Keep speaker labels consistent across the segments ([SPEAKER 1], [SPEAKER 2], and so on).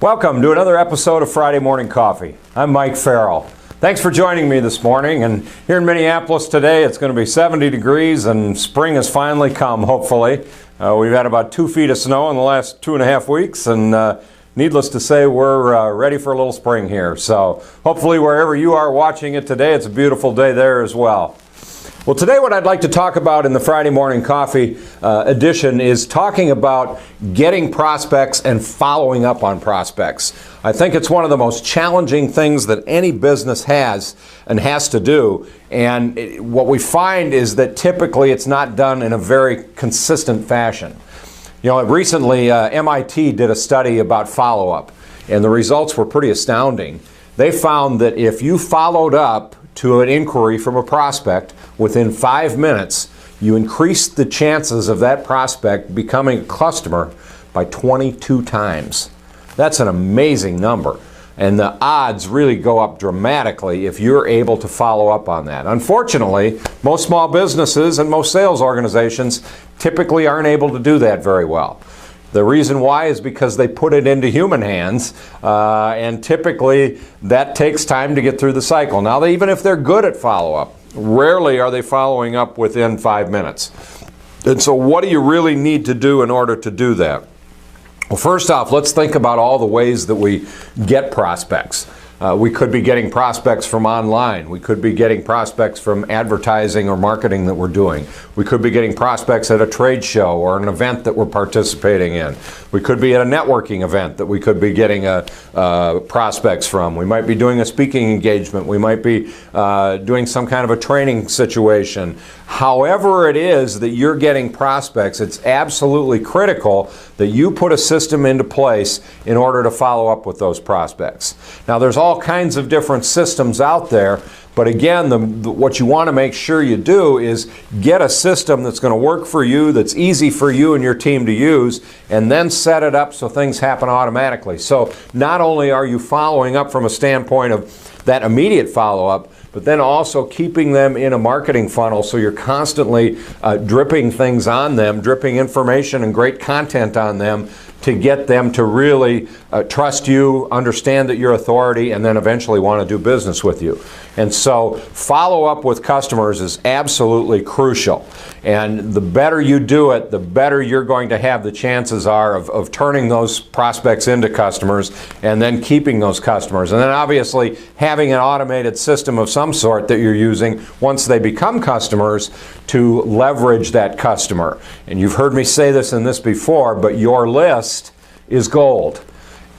[SPEAKER 1] Welcome to another episode of Friday Morning Coffee. I'm Mike Farrell. Thanks for joining me this morning. And here in Minneapolis today, it's going to be 70 degrees and spring has finally come, hopefully. We've had about 2 feet of snow in the last 2.5 weeks, and needless to say, we're ready for a little spring here. So hopefully wherever you are watching it today, it's a beautiful day there as well. Well, today what I'd like to talk about in the Friday Morning Coffee edition is talking about getting prospects and following up on prospects. I think it's one of the most challenging things that any business has and has to do. And what we find is that typically it's not done in a very consistent fashion. You know, recently MIT did a study about follow-up, and the results were pretty astounding. They found that if you followed up to an inquiry from a prospect within 5 minutes, you increased the chances of that prospect becoming a customer by 22 times. That's an amazing number. And the odds really go up dramatically if you're able to follow up on that. Unfortunately, most small businesses and most sales organizations typically aren't able to do that very well. The reason why is because they put it into human hands, and typically that takes time to get through the cycle. Now, even if they're good at follow-up, rarely are they following up within 5 minutes. And so what do you really need to do in order to do that? Well, first off, let's think about all the ways that we get prospects. We could be getting prospects from online. We could be getting prospects from advertising or marketing that we're doing. We could be getting prospects at a trade show or an event that we're participating in. We could be at a networking event that we could be getting prospects from. We might be doing a speaking engagement. We might be doing some kind of a training situation. However it is that you're getting prospects, it's absolutely critical that you put a system into place in order to follow up with those prospects. Now, there's all kinds of different systems out there, but again, what you want to make sure you do is get a system that's going to work for you, that's easy for you and your team to use, and then set it up so things happen automatically. So not only are you following up from a standpoint of that immediate follow-up, but then also keeping them in a marketing funnel so you're constantly dripping things on them, dripping information and great content on them to get them to really trust you, understand that you're authority, and then eventually want to do business with you. And so follow up with customers is absolutely crucial. And the better you do it, the better you're going to have the chances are of turning those prospects into customers and then keeping those customers. And then obviously having an automated system of some sort that you're using once they become customers to leverage that customer. And you've heard me say this and this before, but your list is gold.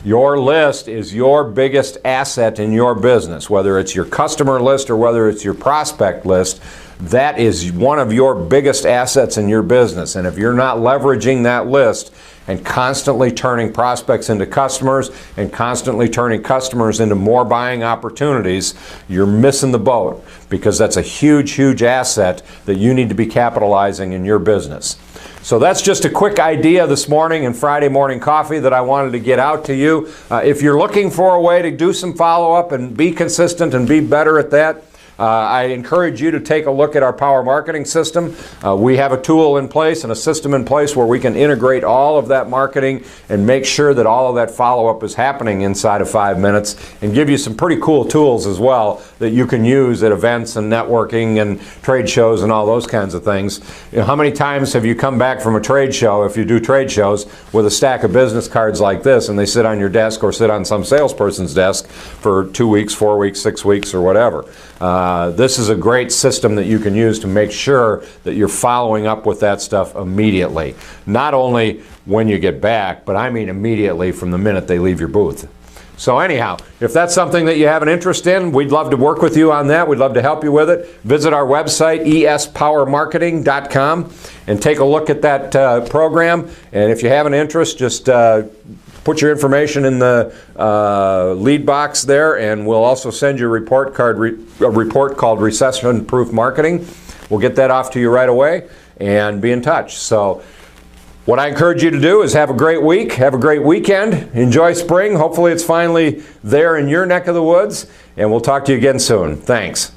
[SPEAKER 1] Your list is your biggest asset in your business, whether it's your customer list or whether it's your prospect list. That is one of your biggest assets in your business. And if you're not leveraging that list and constantly turning prospects into customers and constantly turning customers into more buying opportunities, you're missing the boat, because that's a huge, huge asset that you need to be capitalizing in your business. So that's just a quick idea this morning in Friday Morning Coffee that I wanted to get out to you. If you're looking for a way to do some follow-up and be consistent and be better at that, I encourage you to take a look at our Power Marketing System. We have a tool in place and a system in place where we can integrate all of that marketing and make sure that all of that follow-up is happening inside of 5 minutes, and give you some pretty cool tools as well that you can use at events and networking and trade shows and all those kinds of things. You know, how many times have you come back from a trade show, if you do trade shows, with a stack of business cards like this, and they sit on your desk or sit on some salesperson's desk for 2 weeks, 4 weeks, 6 weeks, or whatever? This is a great system that you can use to make sure that you're following up with that stuff immediately. Not only when you get back, but I mean immediately from the minute they leave your booth. So anyhow, if that's something that you have an interest in, we'd love to work with you on that. We'd love to help you with it. Visit our website, espowermarketing.com, and take a look at that program. And if you have an interest, just put your information in the lead box there, and we'll also send you a report called Recession Proof Marketing. We'll get that off to you right away and be in touch. So what I encourage you to do is have a great week, have a great weekend, enjoy spring. Hopefully it's finally there in your neck of the woods, and we'll talk to you again soon. Thanks.